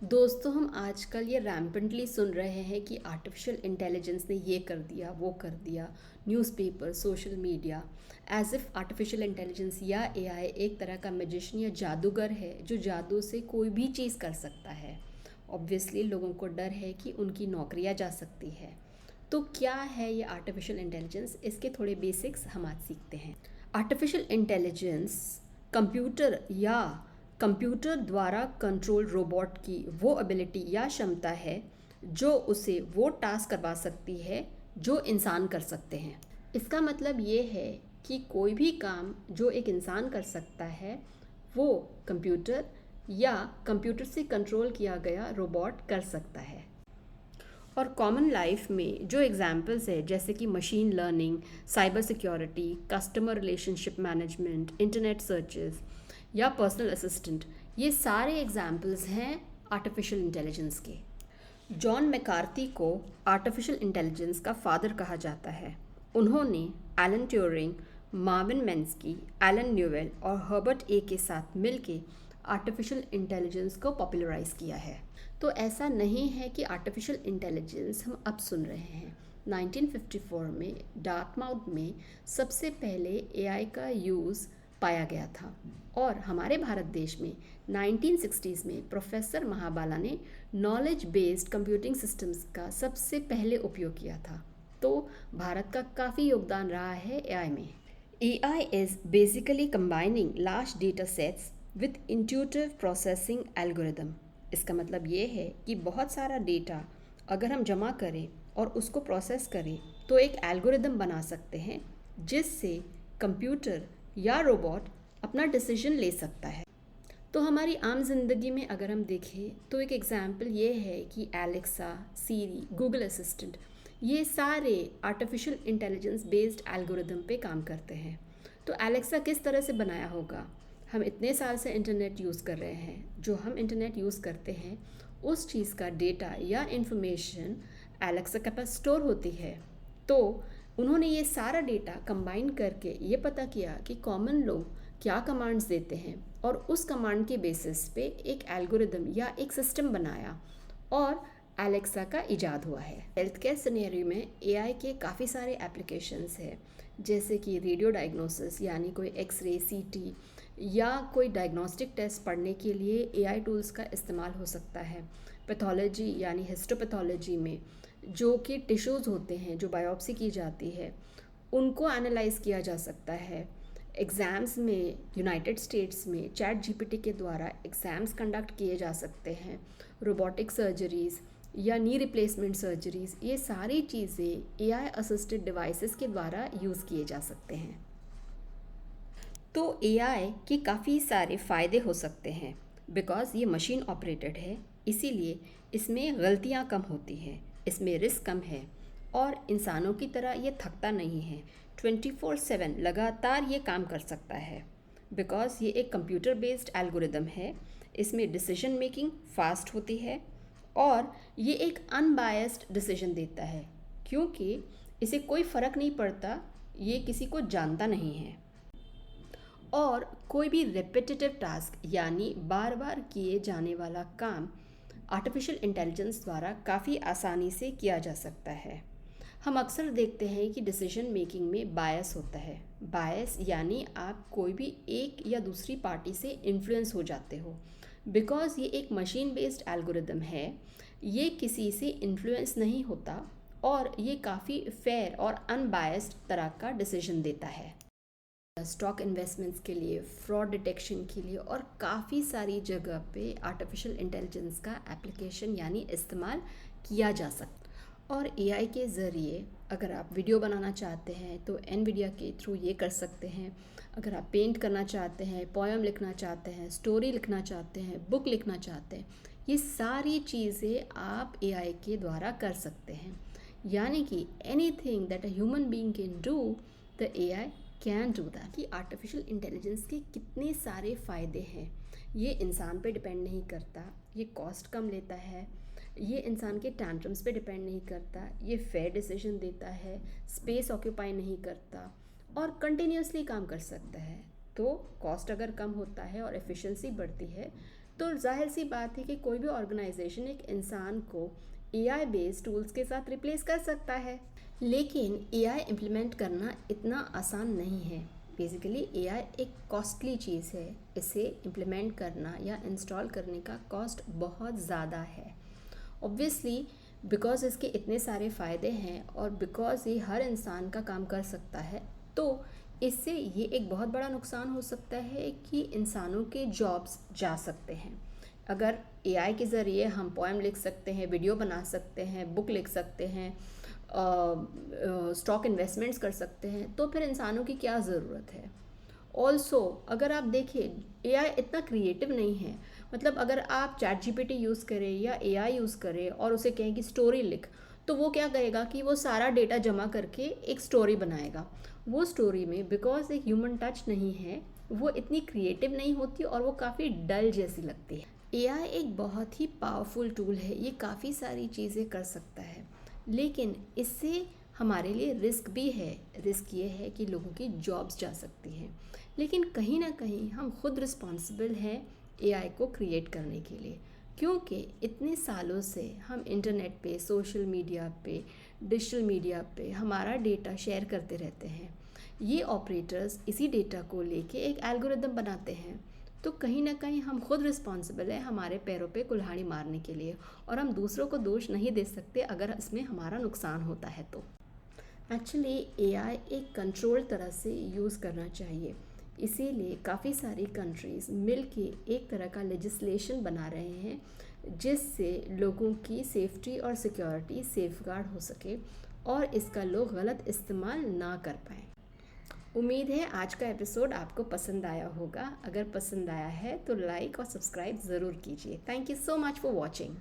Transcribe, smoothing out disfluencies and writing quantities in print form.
दोस्तों, हम आजकल ये रैम्पेंटली सुन रहे हैं कि आर्टिफिशियल इंटेलिजेंस ने ये कर दिया, वो कर दिया। Newspaper, social media, as if artificial intelligence या एआई एक तरह का मैजिशियन या जादूगर है जो जादू से कोई भी चीज़ कर सकता है। ऑब्वियसली लोगों को डर है कि उनकी नौकरियां जा सकती है। तो क्या है ये आर्टिफिशियल इंटेलिजेंस? इसके थोड़े बेसिक्स हम आज सीखते हैं। आर्टिफिशियल इंटेलिजेंस कंप्यूटर या कंप्यूटर द्वारा कंट्रोल रोबोट की वो एबिलिटी या क्षमता है जो उसे वो टास्क करवा सकती है जो इंसान कर सकते हैं। इसका मतलब ये है कि कोई भी काम जो एक इंसान कर सकता है वो कंप्यूटर या कंप्यूटर से कंट्रोल किया गया रोबोट कर सकता है। और कॉमन लाइफ में जो एग्जांपल्स है जैसे कि machine learning, cyber security, customer relationship management, internet searches या पर्सनल असिस्टेंट, ये सारे एग्जांपल्स हैं आर्टिफिशियल इंटेलिजेंस के। जॉन मैकार्थी को आर्टिफिशियल इंटेलिजेंस का फादर कहा जाता है। उन्होंने Alan Turing, Marvin Minsky, Allen Newell और हर्बर्ट ए के साथ मिलके आर्टिफिशियल इंटेलिजेंस को पॉपुलराइज किया है। तो ऐसा नहीं है कि आर्टिफिशियल इंटेलिजेंस हम अब सुन रहे हैं। 1954 में डार्टमाउथ में सबसे पहले एआई का यूज़ पाया गया था और हमारे भारत देश में 1960s में प्रोफेसर महाबाला ने नॉलेज बेस्ड कंप्यूटिंग सिस्टम्स का सबसे पहले उपयोग किया था। तो भारत का काफ़ी योगदान रहा है एआई में। AI is basically combining large data sets with intuitive processing algorithm। इसका मतलब ये है कि बहुत सारा डेटा अगर हम जमा करें और उसको प्रोसेस करें तो एक एल्गोरिदम बना सकते हैं जिससे कंप्यूटर या रोबोट अपना डिसीजन ले सकता है। तो हमारी आम जिंदगी में अगर हम देखें तो एक एग्जाम्पल ये है कि एलेक्सा, सीरी, गूगल असिस्टेंट, ये सारे आर्टिफिशियल इंटेलिजेंस बेस्ड एल्गोरिदम पे काम करते हैं। तो एलेक्सा किस तरह से बनाया होगा? हम इतने साल से इंटरनेट यूज़ कर रहे हैं, जो हम इंटरनेट यूज़ करते हैं उस चीज़ का डेटा या इन्फॉर्मेशन एलेक्सा के पास स्टोर होती है। तो उन्होंने ये सारा डेटा कंबाइन करके ये पता किया कि कॉमन लोग क्या कमांड्स देते हैं और उस कमांड के बेसिस पे एक एल्गोरिदम या एक सिस्टम बनाया और एलेक्सा का इजाद हुआ है। हेल्थ केयर सिनेरियो में एआई के काफ़ी सारे एप्लीकेशंस हैं, जैसे कि रेडियो डायग्नोसिस यानी कोई एक्सरे, सीटी या कोई डायग्नोस्टिक टेस्ट पढ़ने के लिए एआई टूल्स का इस्तेमाल हो सकता है। पैथोलॉजी यानी हिस्टोपैथोलॉजी में जो कि टिश्यूज़ होते हैं जो बायोप्सी की जाती है उनको एनालाइज किया जा सकता है। एग्ज़ाम्स में यूनाइटेड स्टेट्स में चैट जीपीटी के द्वारा एग्ज़ाम्स कंडक्ट किए जा सकते हैं। रोबोटिक सर्जरीज़ या नी रिप्लेसमेंट सर्जरीज़, ये सारी चीज़ें एआई असिस्टेड डिवाइसेस के द्वारा यूज़ किए जा सकते हैं। तो एआई के काफ़ी सारे फ़ायदे हो सकते हैं बिकॉज़ ये मशीन ऑपरेटेड है, इसीलिए इसमें गलतियाँ कम होती हैं, इसमें रिस्क कम है और इंसानों की तरह ये थकता नहीं है। 24/7 लगातार ये काम कर सकता है बिकॉज़ ये एक कंप्यूटर बेस्ड एल्गोरिदम है। इसमें डिसीजन मेकिंग फास्ट होती है और ये एक अनबायस्ड डिसीजन देता है क्योंकि इसे कोई फ़र्क नहीं पड़ता ये किसी को जानता नहीं है। और कोई भी रेपिटेटिव टास्क यानी बार बार किए जाने वाला काम आर्टिफिशियल इंटेलिजेंस द्वारा काफ़ी आसानी से किया जा सकता है। हम अक्सर देखते हैं कि डिसीजन मेकिंग में बायस होता है। बायस यानी आप कोई भी एक या दूसरी पार्टी से इन्फ्लुएंस हो जाते हो बिकॉज़ ये एक मशीन बेस्ड एल्गोरिदम है। ये किसी से इन्फ्लुएंस नहीं होता और ये काफ़ी फेयर और अनबायस्ड तरह का डिसीजन देता है। स्टॉक इन्वेस्टमेंट्स के लिए, फ्रॉड डिटेक्शन के लिए और काफ़ी सारी जगह पे आर्टिफिशियल इंटेलिजेंस का एप्लीकेशन यानी इस्तेमाल किया जा सकता। और एआई के ज़रिए अगर आप वीडियो बनाना चाहते हैं तो एनवीडिया के थ्रू ये कर सकते हैं। अगर आप पेंट करना चाहते हैं, पोएम लिखना चाहते हैं, स्टोरी लिखना चाहते हैं, बुक लिखना चाहते हैं, ये सारी चीज़ें आप एआई के द्वारा कर सकते हैं। यानी कि anything that a human being can do, the AI can do that. कि आर्टिफिशियल इंटेलिजेंस के कितने सारे फ़ायदे हैं। ये इंसान पे डिपेंड नहीं करता, ये कॉस्ट कम लेता है, ये इंसान के टैंट्रम्स पे डिपेंड नहीं करता, ये फेयर डिसीजन देता है, स्पेस ऑक्यूपाई नहीं करता और कंटिन्यूसली काम कर सकता है। तो कॉस्ट अगर कम होता है और एफिशिएंसी बढ़ती है तो जाहिर सी बात है कि कोई भी ऑर्गेनाइजेशन एक इंसान को एआई बेस्ड टूल्स के साथ रिप्लेस कर सकता है, लेकिन एआई इम्प्लीमेंट करना इतना आसान नहीं है। बेसिकली एआई एक कॉस्टली चीज़ है, इसे इम्प्लीमेंट करना या इंस्टॉल करने का कॉस्ट बहुत ज़्यादा है। ऑब्वियसली बिकॉज इसके इतने सारे फ़ायदे हैं और बिकॉज ये हर इंसान का काम कर सकता है, तो इससे ये एक बहुत बड़ा नुकसान हो सकता है कि इंसानों के जॉब्स जा सकते हैं। अगर एआई के ज़रिए हम पोएम लिख सकते हैं, वीडियो बना सकते हैं, बुक लिख सकते हैं, स्टॉक इन्वेस्टमेंट्स कर सकते हैं, तो फिर इंसानों की क्या ज़रूरत है। ऑल्सो अगर आप देखिए एआई इतना क्रिएटिव नहीं है। मतलब अगर आप चैट जीपीटी यूज़ करें या एआई यूज़ करें और उसे कहें कि स्टोरी लिख, तो वो क्या करेगा कि वो सारा डेटा जमा करके एक स्टोरी बनाएगा। वो स्टोरी में बिकॉज एक ह्यूमन टच नहीं है, वो इतनी क्रिएटिव नहीं होती और वो काफ़ी डल जैसी लगती है। एआई एक बहुत ही पावरफुल टूल है, ये काफ़ी सारी चीज़ें कर सकता है, लेकिन इससे हमारे लिए रिस्क भी है। रिस्क ये है कि लोगों की जॉब्स जा सकती हैं, लेकिन कहीं ना कहीं हम खुद रिस्पॉन्सिबल हैं एआई को क्रिएट करने के लिए, क्योंकि इतने सालों से हम इंटरनेट पे, सोशल मीडिया पे, डिजिटल मीडिया पे हमारा डेटा शेयर करते रहते हैं। ये ऑपरेटर्स इसी डेटा को लेके एक एल्गोरिदम बनाते हैं, तो कहीं ना कहीं हम खुद रिस्पॉन्सिबल है हमारे पैरों पे कुल्हाड़ी मारने के लिए, और हम दूसरों को दोष नहीं दे सकते अगर इसमें हमारा नुकसान होता है तो। एक्चुअली एआई एक कंट्रोल तरह से यूज़ करना चाहिए, इसीलिए काफ़ी सारी कंट्रीज़ मिल के एक तरह का लेजिस्लेशन बना रहे हैं जिससे लोगों की सेफ्टी और सिक्योरिटी सेफगार्ड हो सके और इसका लोग गलत इस्तेमाल ना कर पाएँ। उम्मीद है आज का एपिसोड आपको पसंद आया होगा। अगर पसंद आया है तो लाइक और सब्सक्राइब ज़रूर कीजिए। Thank you so much for watching.